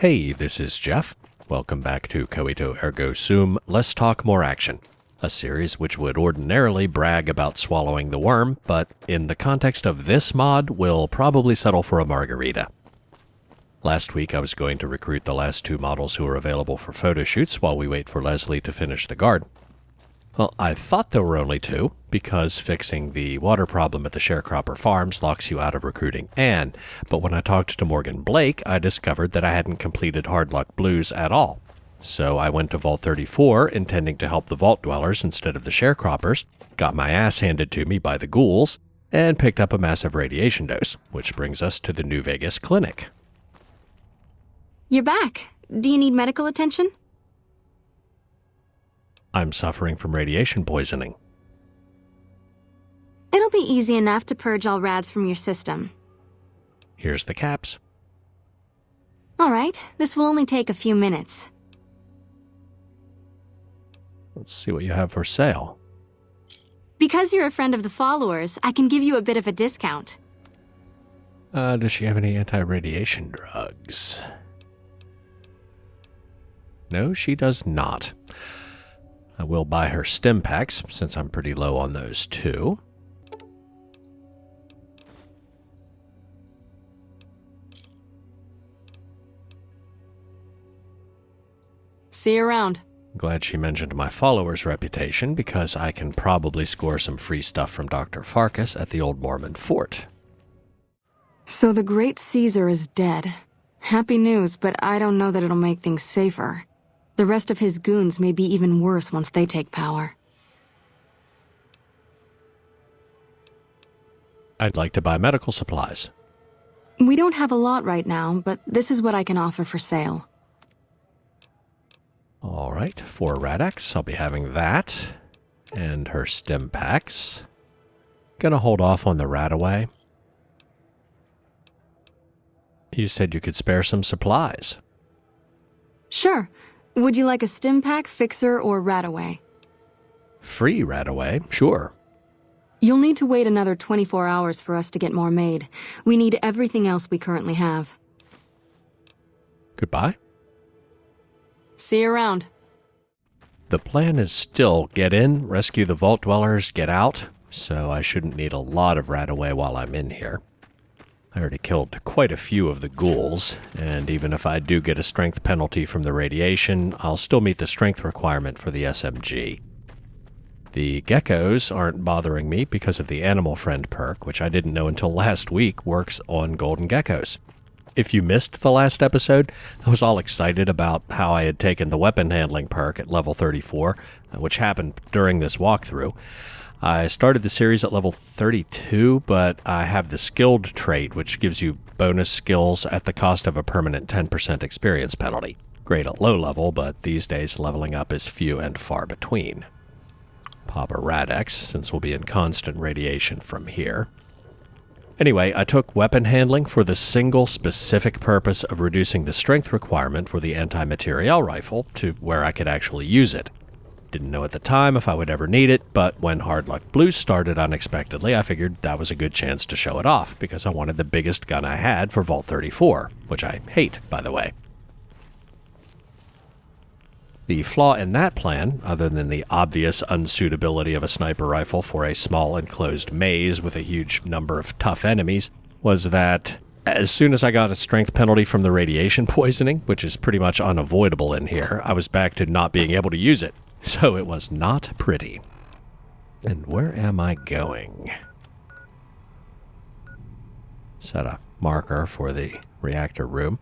Hey, this is Jeff. Welcome back to Coito Ergo Sum, Let's Talk More Action, a series which would ordinarily brag about swallowing the worm, but in the context of this mod, will probably settle for a margarita. Last week I was going to recruit the last two models who are available for photo shoots while we wait for Leslie to finish the garden. Well, I thought there were only two, because fixing the water problem at the sharecropper farms locks you out of recruiting Anne, but when I talked to Morgan Blake, I discovered that I hadn't completed Hard Luck Blues at all. So I went to Vault 34, intending to help the Vault Dwellers instead of the sharecroppers, got my ass handed to me by the ghouls, and picked up a massive radiation dose, which brings us to the New Vegas clinic. You're back. Do you need medical attention? I'm suffering from radiation poisoning. It'll be easy enough to purge all rads from your system. Here's the caps. All right, this will only take a few minutes. Let's see what you have for sale. Because you're a friend of the followers, I can give you a bit of a discount. Does she have any anti-radiation drugs? No, she does not. I will buy her stim packs, since I'm pretty low on those too. See you around. Glad she mentioned my followers' reputation, because I can probably score some free stuff from Dr. Farkas at the old Mormon fort. So the great Caesar is dead. Happy news, but I don't know that it'll make things safer. The rest of his goons may be even worse once they take power. I'd like to buy medical supplies. We don't have a lot right now, but this is what I can offer for sale. All right, 4 Radax, I'll be having that. And her stim packs. Gonna hold off on the Radaway. You said you could spare some supplies. Sure. Would you like a stim pack, fixer, or Radaway? Free Radaway, sure. You'll need to wait another 24 hours for us to get more made. We need everything else we currently have. Goodbye. See you around. The plan is still get in, rescue the Vault Dwellers, get out, so I shouldn't need a lot of Radaway while I'm in here. I already killed quite a few of the ghouls, and even if I do get a strength penalty from the radiation, I'll still meet the strength requirement for the SMG. The geckos aren't bothering me because of the Animal Friend perk, which I didn't know until last week works on golden geckos. If you missed the last episode, I was all excited about how I had taken the weapon handling perk at level 34, which happened during this walkthrough. I started the series at level 32, but I have the skilled trait, which gives you bonus skills at the cost of a permanent 10% experience penalty. Great at low level, but these days leveling up is few and far between. Pop a Radax, since we'll be in constant radiation from here. Anyway, I took weapon handling for the single specific purpose of reducing the strength requirement for the anti-materiel rifle to where I could actually use it. Didn't know at the time if I would ever need it, but when Hard Luck Blues started unexpectedly, I figured that was a good chance to show it off, because I wanted the biggest gun I had for Vault 34, which I hate, by the way. The flaw in that plan, other than the obvious unsuitability of a sniper rifle for a small enclosed maze with a huge number of tough enemies, was that as soon as I got a strength penalty from the radiation poisoning, which is pretty much unavoidable in here, I was back to not being able to use it. So it was not pretty. And where am I going? Set a marker for the reactor room.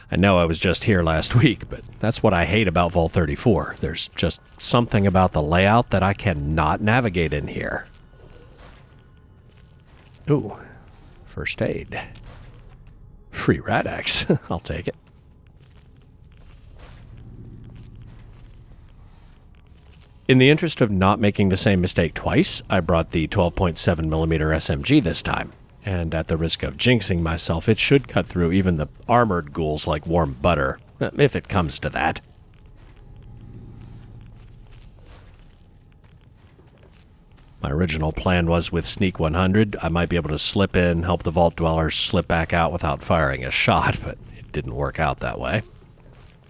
I know I was just here last week, but that's what I hate about Vault 34. There's just something about the layout that I cannot navigate in here. Ooh, first aid. Free Radax. I'll take it. In the interest of not making the same mistake twice, I brought the 12.7mm SMG this time. And at the risk of jinxing myself, it should cut through even the armored ghouls like warm butter, if it comes to that. My original plan was with Sneak 100, I might be able to slip in, help the Vault Dwellers slip back out without firing a shot, but it didn't work out that way.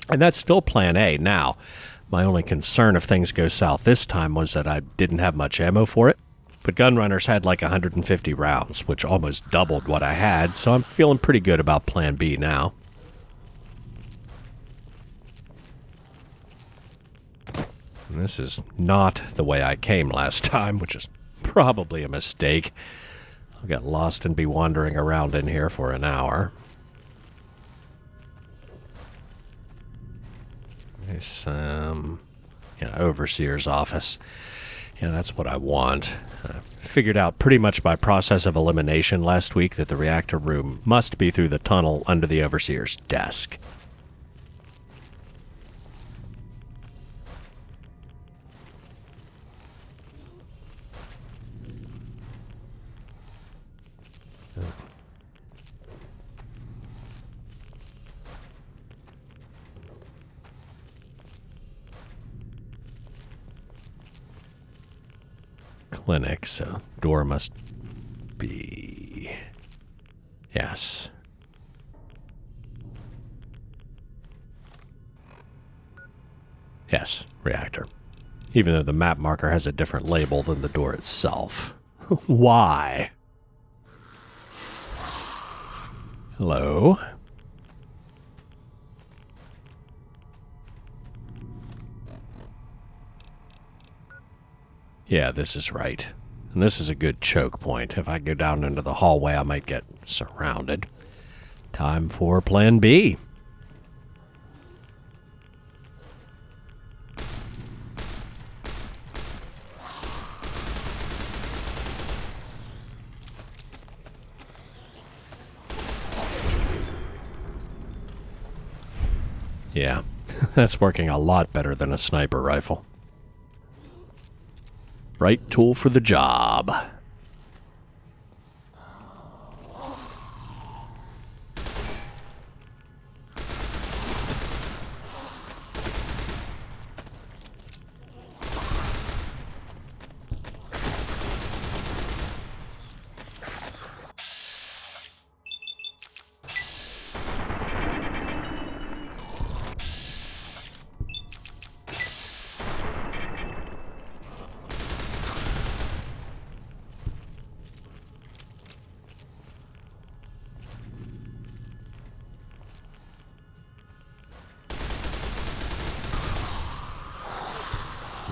And that's still plan A now. My only concern if things go south this time was that I didn't have much ammo for it. But Gunrunners had like 150 rounds, which almost doubled what I had, so I'm feeling pretty good about plan B now. And this is not the way I came last time, which is probably a mistake. I'll get lost and be wandering around in here for an hour. This, Overseer's office. Yeah, that's what I want. I figured out pretty much by process of elimination last week that the reactor room must be through the tunnel under the Overseer's desk. Clinic, so door must be... Yes. Yes, reactor. Even though the map marker has a different label than the door itself. Why? Hello? Yeah, this is right. And this is a good choke point. If I go down into the hallway, I might get surrounded. Time for plan B. Yeah, that's working a lot better than a sniper rifle. Right tool for the job.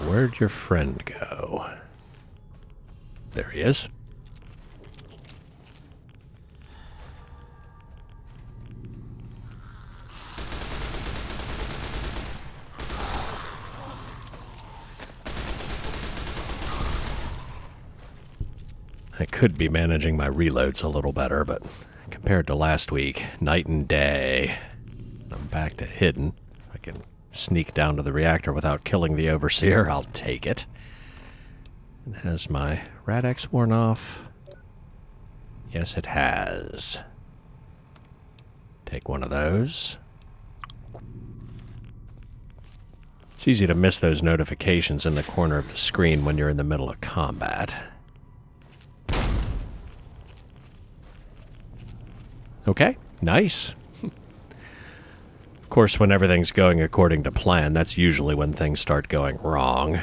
Where'd your friend go? There he is. I could be managing my reloads a little better, but compared to last week, night and day. I'm back to hidden. I can sneak down to the reactor without killing the Overseer. I'll take it. And has my Rad-X worn off? Yes, it has. Take one of those. It's easy to miss those notifications in the corner of the screen when you're in the middle of combat. Okay, nice. Of course, when everything's going according to plan, that's usually when things start going wrong.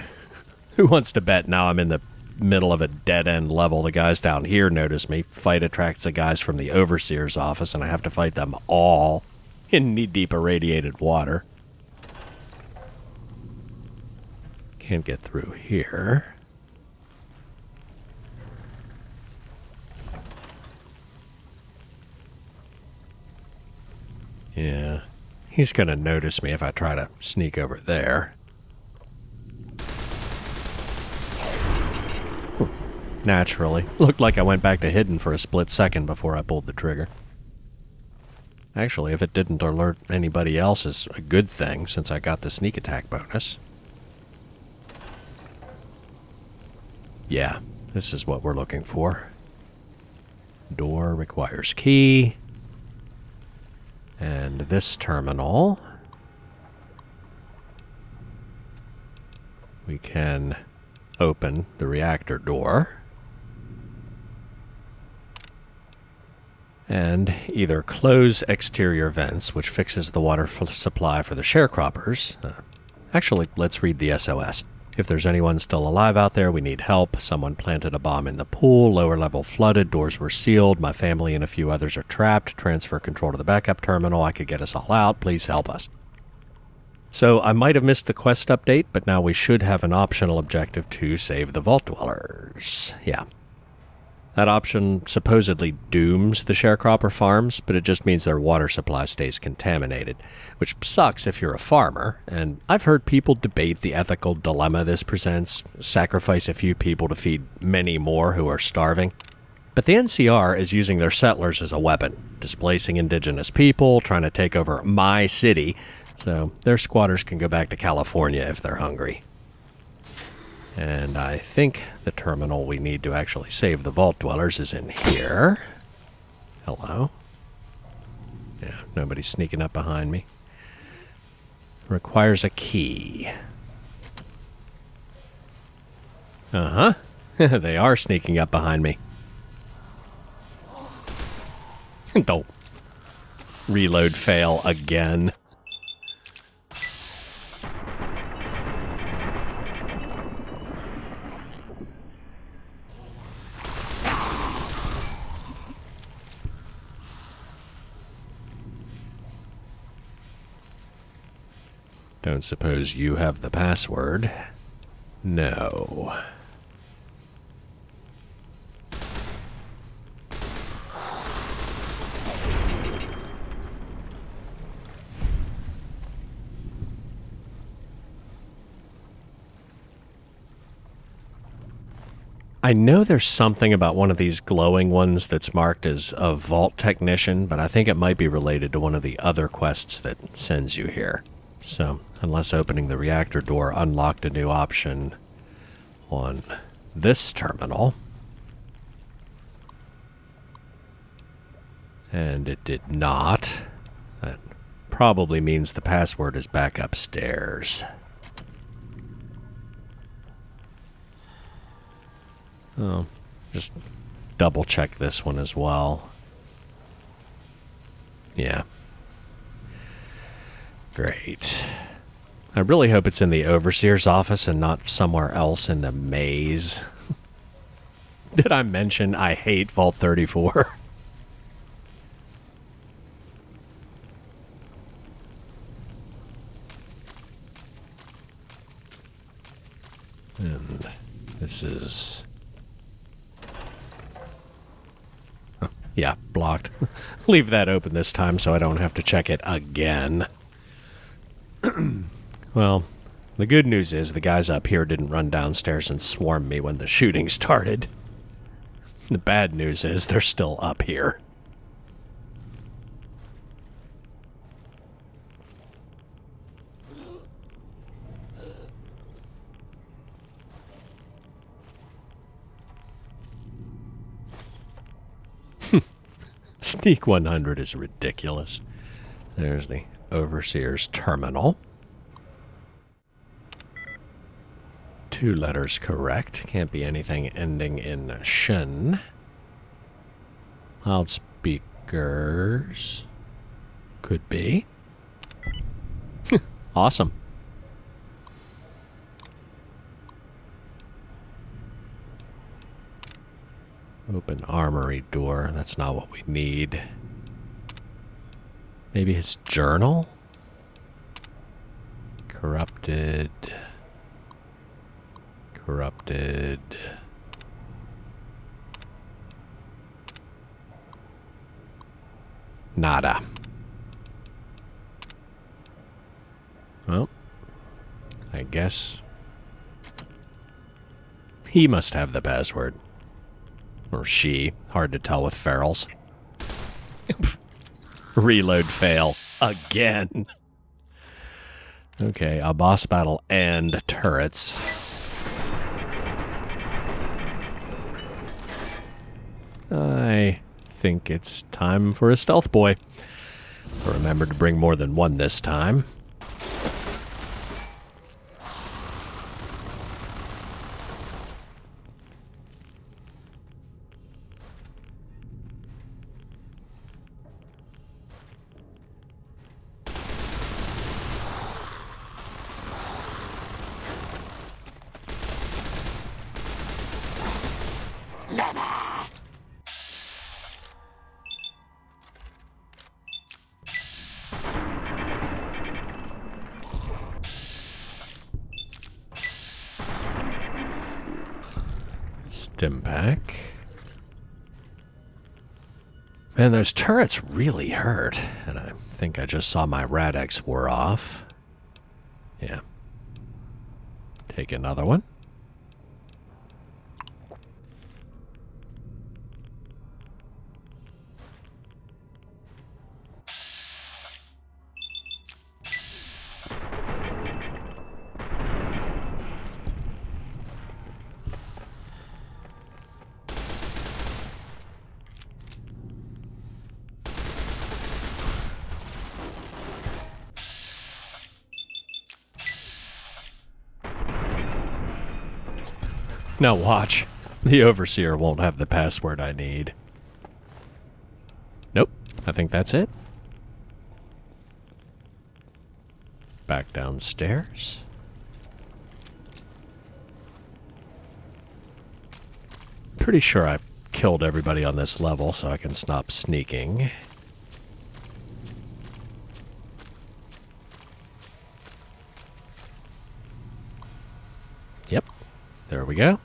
Who wants to bet now I'm in the middle of a dead-end level? The guys down here notice me. Fight attracts the guys from the Overseer's office, and I have to fight them all in knee-deep irradiated water. Can't get through here. Yeah. He's gonna notice me if I try to sneak over there. Naturally. Looked like I went back to hidden for a split second before I pulled the trigger. Actually, if it didn't alert anybody else, is a good thing, since I got the sneak attack bonus. Yeah, this is what we're looking for. Door requires key. And this terminal, we can open the reactor door. and either close exterior vents, which fixes the water supply for the sharecroppers. Actually, let's read the SOS. If there's anyone still alive out there, we need help. Someone planted a bomb in the pool. Lower level flooded. Doors were sealed. My family and a few others are trapped. Transfer control to the backup terminal. I could get us all out. Please help us. So I might have missed the quest update, but now we should have an optional objective to save the Vault Dwellers. Yeah. That option supposedly dooms the sharecropper farms, but it just means their water supply stays contaminated, which sucks if you're a farmer, and I've heard people debate the ethical dilemma this presents, sacrifice a few people to feed many more who are starving. But the NCR is using their settlers as a weapon, displacing indigenous people, trying to take over my city, so their squatters can go back to California if they're hungry. And I think the terminal we need to actually save the Vault Dwellers is in here. Hello. Yeah, nobody's sneaking up behind me. Requires a key. Uh-huh. They are sneaking up behind me. Don't reload fail again. Don't suppose you have the password? No. I know there's something about one of these glowing ones that's marked as a vault technician, but I think it might be related to one of the other quests that sends you here. So, unless opening the reactor door unlocked a new option on this terminal. And it did not. That probably means the password is back upstairs. Oh, just double check this one as well. Yeah. Great. I really hope it's in the Overseer's office and not somewhere else in the maze. Did I mention I hate Vault 34? And this is... Oh, yeah, blocked. Leave that open this time so I don't have to check it again. Well, the good news is the guys up here didn't run downstairs and swarm me when the shooting started. The bad news is they're still up here. Sneak 100 is ridiculous. There's the Overseer's terminal. 2 letters correct. Can't be anything ending in shin. Loudspeakers. Could be. Awesome. Open armory door. That's not what we need. Maybe his journal? Corrupted. Corrupted. Nada. Well, I guess he must have the password. Or she. Hard to tell with ferals. Reload fail. Again. Okay, a boss battle and turrets. I think it's time for a stealth boy. Remember to bring more than one this time. Stim pack. Man, those turrets really hurt. And I think I just saw my Rad-X wore off. Yeah. Take another one. Now watch. The Overseer won't have the password I need. Nope. I think that's it. Back downstairs. Pretty sure I killed everybody on this level, so I can stop sneaking. Yep. There we go.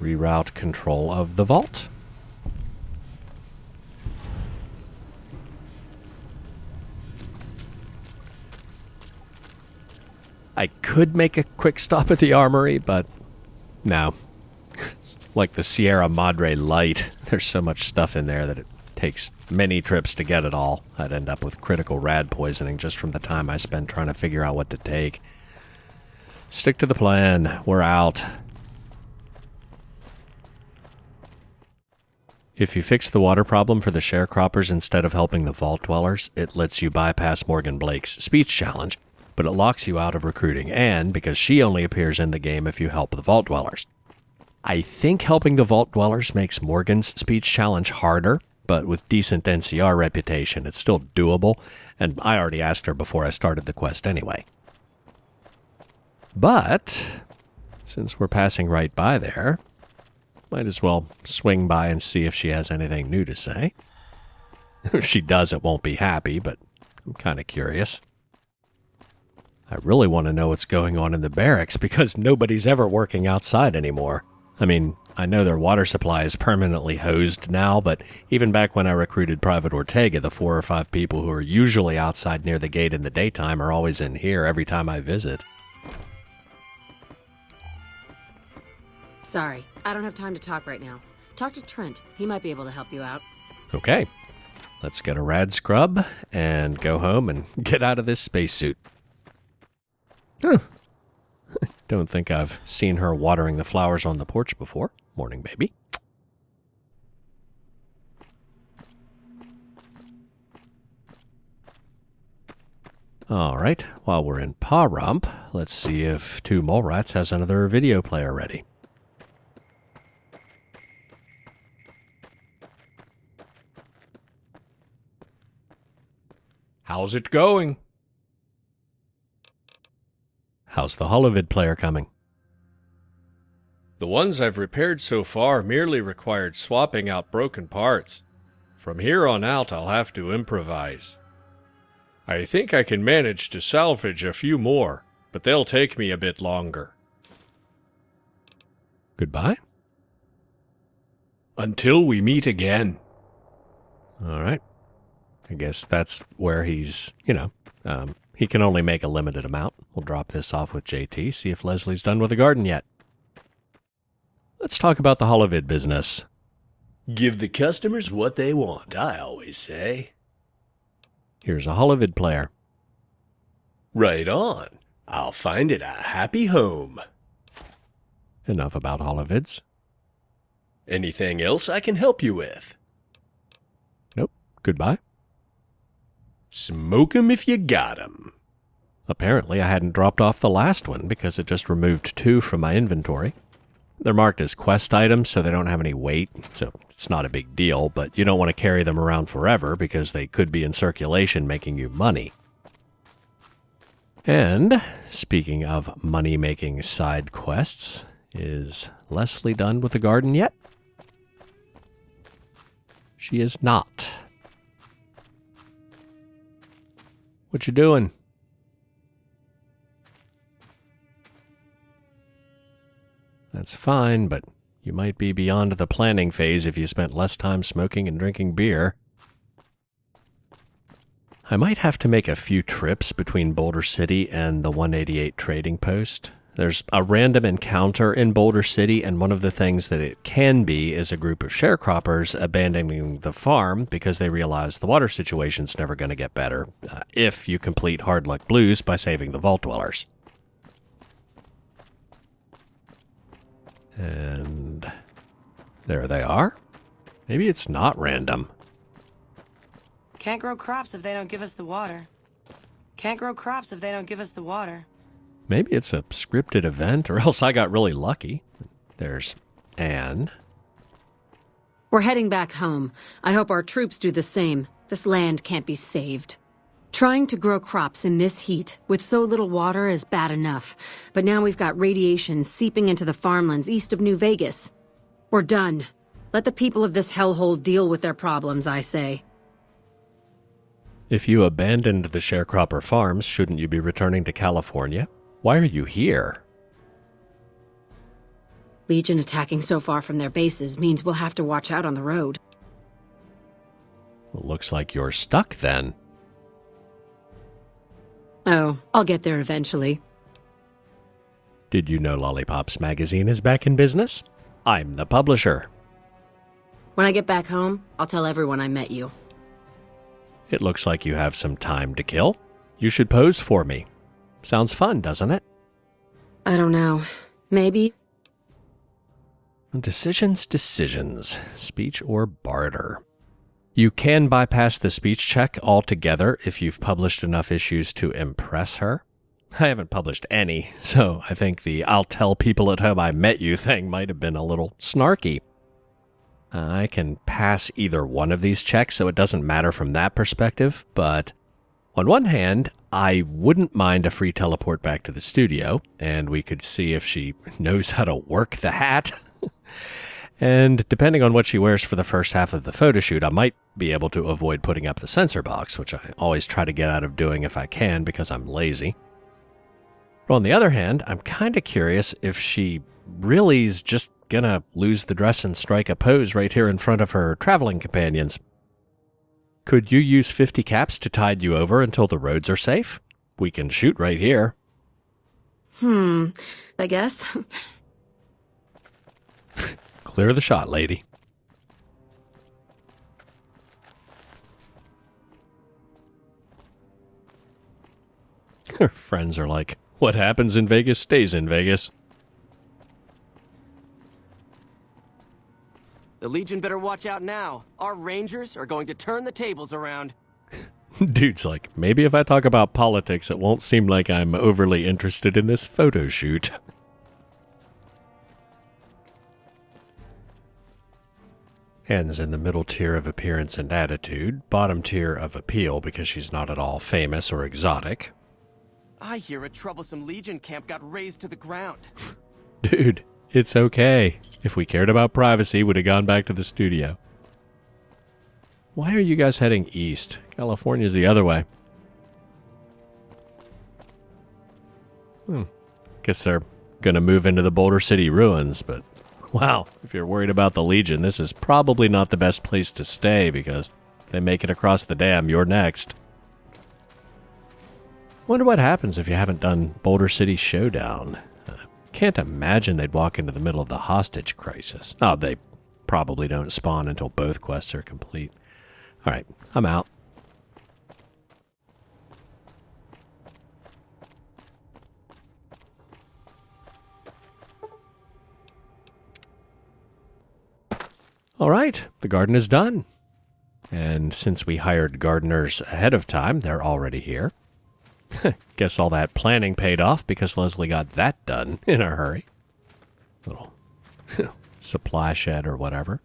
Reroute control of the vault. I could make a quick stop at the armory, but no. It's like the Sierra Madre Light. There's so much stuff in there that it takes many trips to get it all. I'd end up with critical rad poisoning just from the time I spend trying to figure out what to take. Stick to the plan. We're out. If you fix the water problem for the sharecroppers instead of helping the vault dwellers, it lets you bypass Morgan Blake's speech challenge, but it locks you out of recruiting, and because she only appears in the game if you help the vault dwellers. I think helping the vault dwellers makes Morgan's speech challenge harder, but with decent NCR reputation, it's still doable, and I already asked her before I started the quest anyway. But, since we're passing right by there, might as well swing by and see if she has anything new to say. If she does, it won't be happy, but I'm kind of curious. I really want to know what's going on in the barracks because nobody's ever working outside anymore. I mean, I know their water supply is permanently hosed now, but even back when I recruited Private Ortega, the 4 or 5 people who are usually outside near the gate in the daytime are always in here every time I visit. Sorry, I don't have time to talk right now. Talk to Trent. He might be able to help you out. Okay. Let's get a rad scrub and go home and get out of this spacesuit. Huh. Don't think I've seen her watering the flowers on the porch before. Morning, baby. All right, while we're in Paw Rump, let's see if 2 Mole Rats has another video player ready. How's it going? How's the Holovid player coming? The ones I've repaired so far merely required swapping out broken parts. From here on out, I'll have to improvise. I think I can manage to salvage a few more, but they'll take me a bit longer. Goodbye. Until we meet again. All right. I guess that's where he's, he can only make a limited amount. We'll drop this off with JT, see if Leslie's done with the garden yet. Let's talk about the Holovid business. Give the customers what they want, I always say. Here's a Holovid player. Right on. I'll find it a happy home. Enough about Holovids. Anything else I can help you with? Nope. Goodbye. Smoke 'em if you got 'em. Apparently I hadn't dropped off the last one because it just removed 2 from my inventory. They're marked as quest items, so they don't have any weight, so it's not a big deal, but you don't want to carry them around forever because they could be in circulation making you money. And, speaking of money-making side quests, is Leslie done with the garden yet? She is not. What you doing? That's fine, but You might be beyond the planning phase if you spent less time smoking and drinking beer. I might have to make a few trips between Boulder City and the 188 trading post. There's a random encounter in Boulder City, and one of the things that it can be is a group of sharecroppers abandoning the farm because they realize the water situation's never going to get better if you complete Hard Luck Blues by saving the Vault Dwellers. And there they are. Maybe it's not random. Can't grow crops if they don't give us the water. Can't grow crops if they don't give us the water. Maybe it's a scripted event, or else I got really lucky. There's Anne. We're heading back home. I hope our troops do the same. This land can't be saved. Trying to grow crops in this heat with so little water is bad enough, but now we've got radiation seeping into the farmlands east of New Vegas. We're done. Let the people of this hellhole deal with their problems, I say. If you abandoned the sharecropper farms, shouldn't you be returning to California? Why are you here? Legion attacking so far from their bases means we'll have to watch out on the road. Well, looks like you're stuck then. Oh, I'll get there eventually. Did you know Lollipops magazine is back in business? I'm the publisher. When I get back home, I'll tell everyone I met you. It looks like you have some time to kill. You should pose for me. Sounds fun, doesn't it? I don't know. Maybe. Decisions. Speech or barter. You can bypass the speech check altogether if you've published enough issues to impress her. I haven't published any, so I think the "I'll tell people at home I met you" thing might have been a little snarky. I can pass either one of these checks, so it doesn't matter from that perspective, but on one hand, I wouldn't mind a free teleport back to the studio, and we could see if she knows how to work the hat. And depending on what she wears for the first half of the photo shoot, I might be able to avoid putting up the sensor box, which I always try to get out of doing if I can because I'm lazy. But on the other hand, I'm kind of curious if she really is just gonna lose the dress and strike a pose right here in front of her traveling companions. Could you use 50 caps to tide you over until the roads are safe? We can shoot right here. I guess. Clear the shot, lady. Her friends are like, what happens in Vegas stays in Vegas. The Legion better watch out now. Our Rangers are going to turn the tables around. Dude's like, maybe if I talk about politics, it won't seem like I'm overly interested in this photo shoot. Anne's in the middle tier of appearance and attitude, bottom tier of appeal because she's not at all famous or exotic. I hear a troublesome Legion camp got razed to the ground. Dude, it's okay. If we cared about privacy, we'd have gone back to the studio. Why are you guys heading east? California's the other way. Guess they're gonna move into the Boulder City ruins, but wow, if you're worried about the Legion, this is probably not the best place to stay because if they make it across the dam, you're next. Wonder what happens if you haven't done Boulder City Showdown. Can't imagine they'd walk into the middle of the hostage crisis. Oh, they probably don't spawn until both quests are complete. Alright, I'm out. Alright, the garden is done. And since we hired gardeners ahead of time, they're already here. Guess all that planning paid off because Leslie got that done in a hurry. Little supply shed or whatever.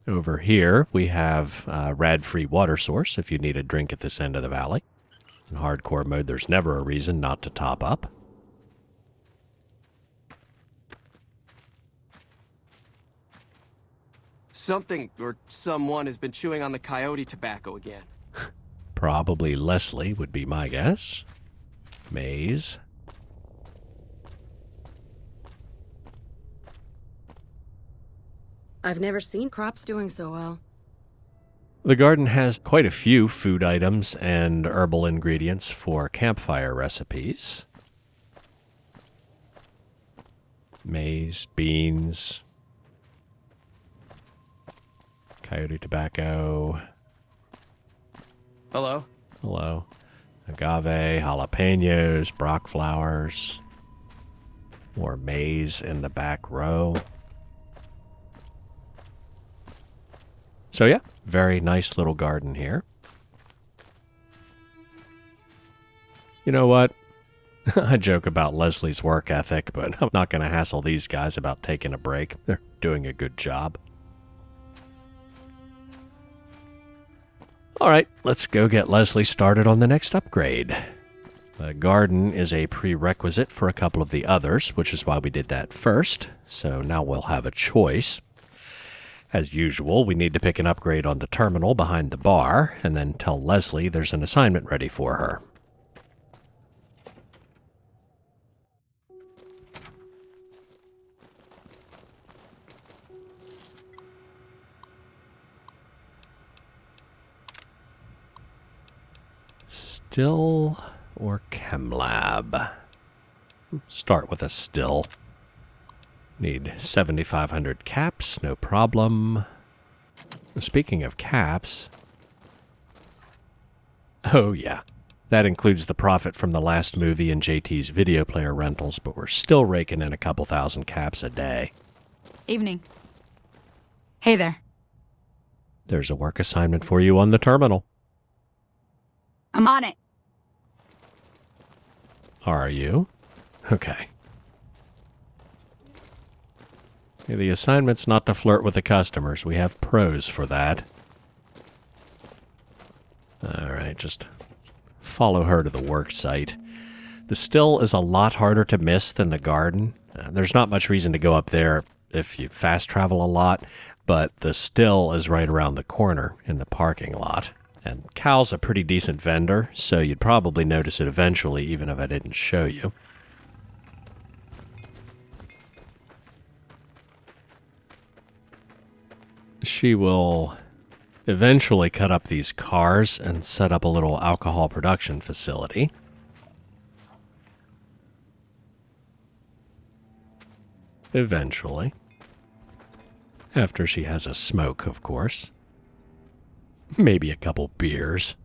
Over here, we have a rad-free water source if you need a drink at this end of the valley. In hardcore mode, there's never a reason not to top up. Something or someone has been chewing on the coyote tobacco again. Probably Leslie would be my guess. Maze. I've never seen crops doing so well. The garden has quite a few food items and herbal ingredients for campfire recipes. Maize, beans, coyote tobacco. Hello? Hello. Agave, jalapenos, Brock flowers. More maize in the back row. So yeah, very nice little garden here. You know what? I joke about Leslie's work ethic, but I'm not going to hassle these guys about taking a break. They're doing a good job. All right, let's go get Leslie started on the next upgrade. The garden is a prerequisite for a couple of the others, which is why we did that first. So now we'll have a choice. As usual, we need to pick an upgrade on the terminal behind the bar, and then tell Leslie there's an assignment ready for her. Still or chem lab? Start with a still. Need 7,500 caps, no problem. Speaking of caps... Oh yeah, that includes the profit from the last movie and JT's video player rentals, but we're still raking in a couple thousand caps a day. Evening. Hey there. There's a work assignment for you on the terminal. I'm on it. Are you? Okay. Yeah, the assignment's not to flirt with the customers. We have pros for that. Alright, just follow her to the work site. The still is a lot harder to miss than the garden. There's not much reason to go up there if you fast travel a lot, but the still is right around the corner in the parking lot. And Cal's a pretty decent vendor, so you'd probably notice it eventually, even if I didn't show you. She will eventually cut up these cars and set up a little alcohol production facility. Eventually. After she has a smoke, of course. Maybe a couple beers.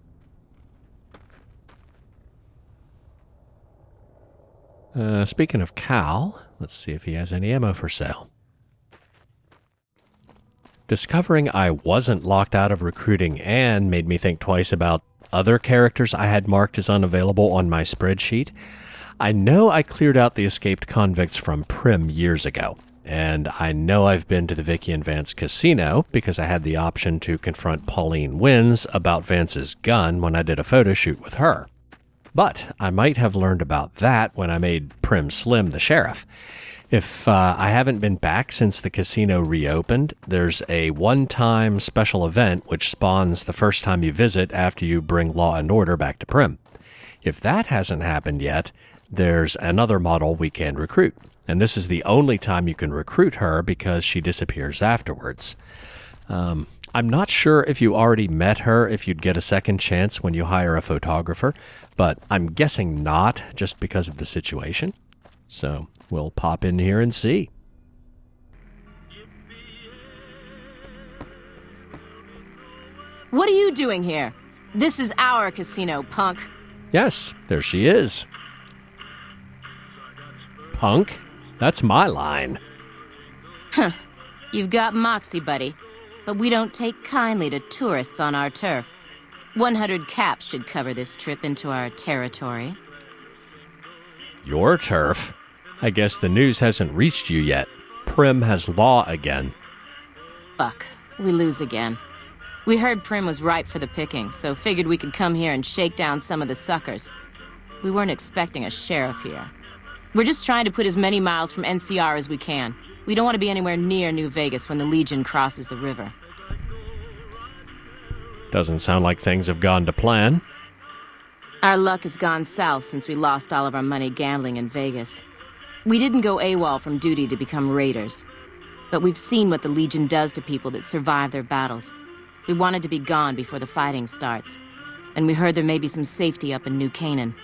Speaking of Cal, let's see if he has any ammo for sale. Discovering I wasn't locked out of recruiting Anne made me think twice about other characters I had marked as unavailable on my spreadsheet. I know I cleared out the escaped convicts from Prim years ago, and I know I've been to the Vicky and Vance casino because I had the option to confront Pauline Wins about Vance's gun when I did a photo shoot with her. But I might have learned about that when I made Prim Slim the sheriff. If I haven't been back since the casino reopened, there's a one-time special event which spawns the first time you visit after you bring law and order back to Prim. If that hasn't happened yet, there's another model we can recruit. And this is the only time you can recruit her because she disappears afterwards. I'm not sure if you already met her, if you'd get a second chance when you hire a photographer, but I'm guessing not, just because of the situation. So we'll pop in here and see. What are you doing here? This is our casino, punk. Yes, there she is. Punk? That's my line. Huh. You've got moxie, buddy. But we don't take kindly to tourists on our turf. 100 caps should cover this trip into our territory. Your turf? I guess the news hasn't reached you yet. Prim has law again. Fuck. We lose again. We heard Prim was ripe for the picking, so figured we could come here and shake down some of the suckers. We weren't expecting a sheriff here. We're just trying to put as many miles from NCR as we can. We don't want to be anywhere near New Vegas when the Legion crosses the river. Doesn't sound like things have gone to plan. Our luck has gone south since we lost all of our money gambling in Vegas. We didn't go AWOL from duty to become raiders. but we've seen what the Legion does to people that survive their battles. We wanted to be gone before the fighting starts, and we heard there may be some safety up in New Canaan.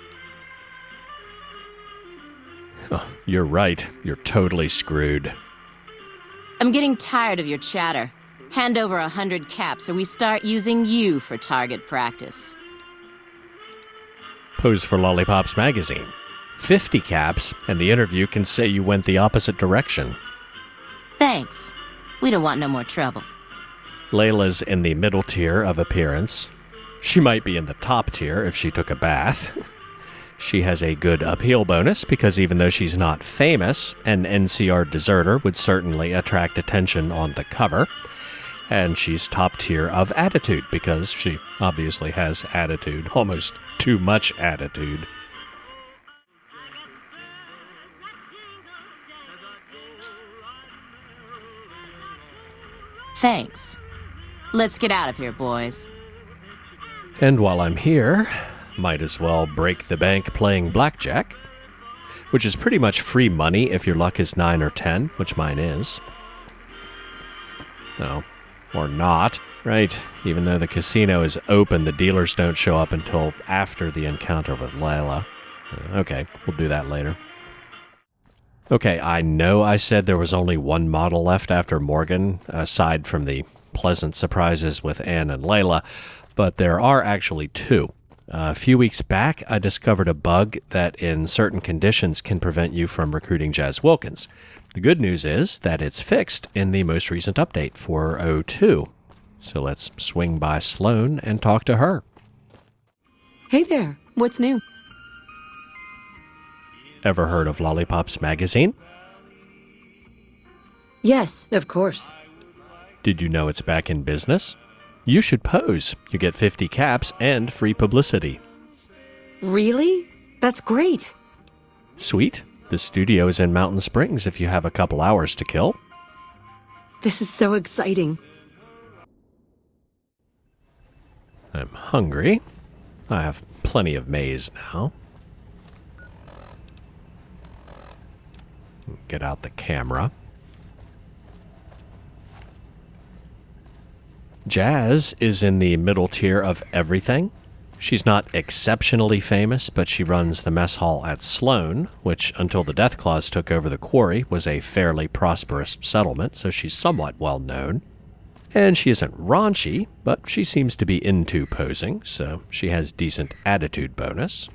Oh, you're right. You're totally screwed. I'm getting tired of your chatter. Hand over 100 caps or we start using you for target practice. Pose for Lollipops magazine. 50 caps, and the interview can say you went the opposite direction. Thanks. We don't want no more trouble. Layla's in the middle tier of appearance. She might be in the top tier if she took a bath. She has a good appeal bonus because even though she's not famous, an NCR deserter would certainly attract attention on the cover. And she's top tier of attitude because she obviously has attitude, almost too much attitude. Thanks. Let's get out of here, boys. And while I'm here, might as well break the bank playing blackjack, which is pretty much free money if your luck is 9 or 10, which mine is. No. Or not, right? Even though the casino is open, the dealers don't show up until after the encounter with Layla. Okay, we'll do that later. Okay, I know I said there was only one model left after Morgan, aside from the pleasant surprises with Anne and Layla, but there are actually two. A few weeks back, I discovered a bug that in certain conditions can prevent you from recruiting Jazz Wilkins. The good news is that it's fixed in the most recent update for 02. So let's swing by Sloane and talk to her. Hey there, what's new? Ever heard of Lollipops magazine? Yes, of course. Did you know it's back in business? You should pose. You get 50 caps and free publicity. Really? That's great. Sweet. The studio is in Mountain Springs if you have a couple hours to kill. This is so exciting. I'm hungry. I have plenty of maize now. Get out the camera. Jazz is in the middle tier of everything. She's not exceptionally famous, but she runs the mess hall at Sloane, which, until the Deathclaws took over the quarry, was a fairly prosperous settlement, so she's somewhat well known. And she isn't raunchy, but she seems to be into posing, so she has decent attitude bonus.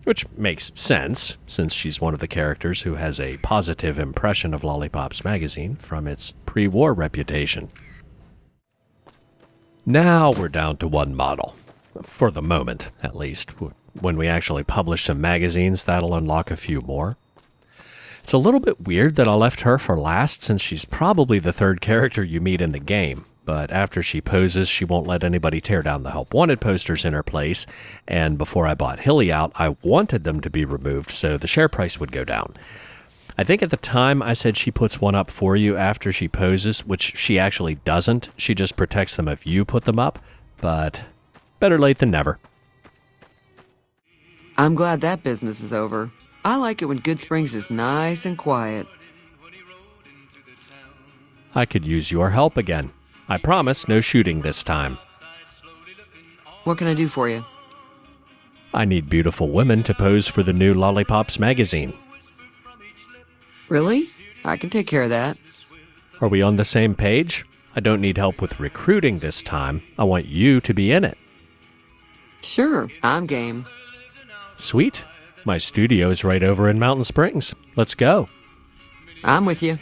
Which makes sense, since she's one of the characters who has a positive impression of Lollipops magazine from its pre-war reputation. Now we're down to one model. For the moment, at least. When we actually publish some magazines, that'll unlock a few more. It's a little bit weird that I left her for last, since she's probably the third character you meet in the game. But after she poses, she won't let anybody tear down the Help Wanted posters in her place, and before I bought Hilly out, I wanted them to be removed so the share price would go down. I think at the time I said she puts one up for you after she poses, which she actually doesn't. She just protects them if you put them up, but better late than never. I'm glad that business is over. I like it when Good Springs is nice and quiet. I could use your help again. I promise no shooting this time. What can I do for you? I need beautiful women to pose for the new Lollipops magazine. Really? I can take care of that. Are we on the same page? I don't need help with recruiting this time. I want you to be in it. Sure, I'm game. Sweet. My studio is right over in Mountain Springs. Let's go. I'm with you.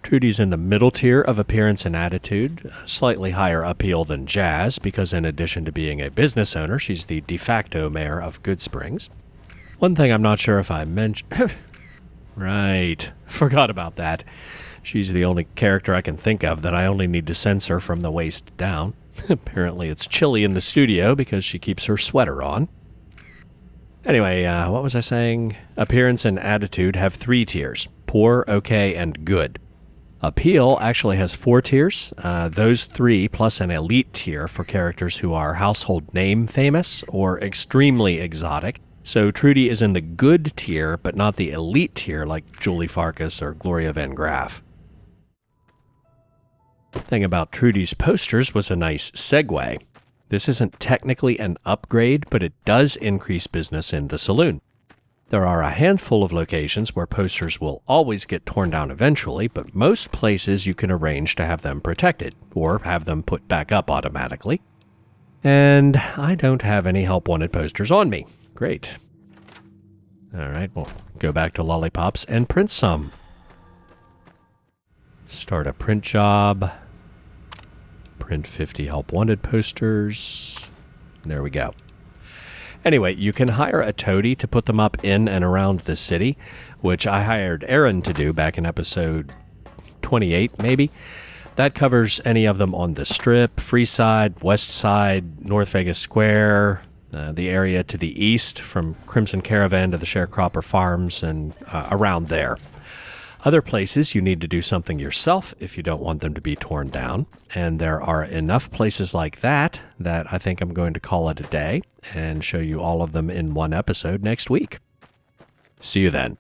Trudy's in the middle tier of appearance and attitude, slightly higher appeal than Jazz, because in addition to being a business owner, she's the de facto mayor of Good Springs. One thing I'm not sure if I mentioned... Right. Forgot about that. She's the only character I can think of that I only need to censor from the waist down. Apparently it's chilly in the studio because she keeps her sweater on. Anyway, what was I saying? Appearance and attitude have 3 tiers. Poor, okay, and good. Appeal actually has 4 tiers. Those 3 plus an elite tier for characters who are household name famous or extremely exotic. So Trudy is in the good tier, but not the elite tier like Julie Farkas or Gloria Van Graff. Thing about Trudy's posters was a nice segue. This isn't technically an upgrade, but it does increase business in the saloon. There are a handful of locations where posters will always get torn down eventually, but most places you can arrange to have them protected, or have them put back up automatically. And I don't have any help wanted posters on me. Great. Alright, we'll go back to Lollipops and print some. Start a print job. Print 50 help wanted posters. There we go. Anyway, you can hire a toady to put them up in and around the city, which I hired Aaron to do back in episode 28, maybe. That covers any of them on the Strip, Freeside, West Side, North Vegas Square, the area to the east from Crimson Caravan to the Sharecropper Farms and around there. Other places you need to do something yourself if you don't want them to be torn down, and there are enough places like that I think I'm going to call it a day and show you all of them in one episode next week. See you then.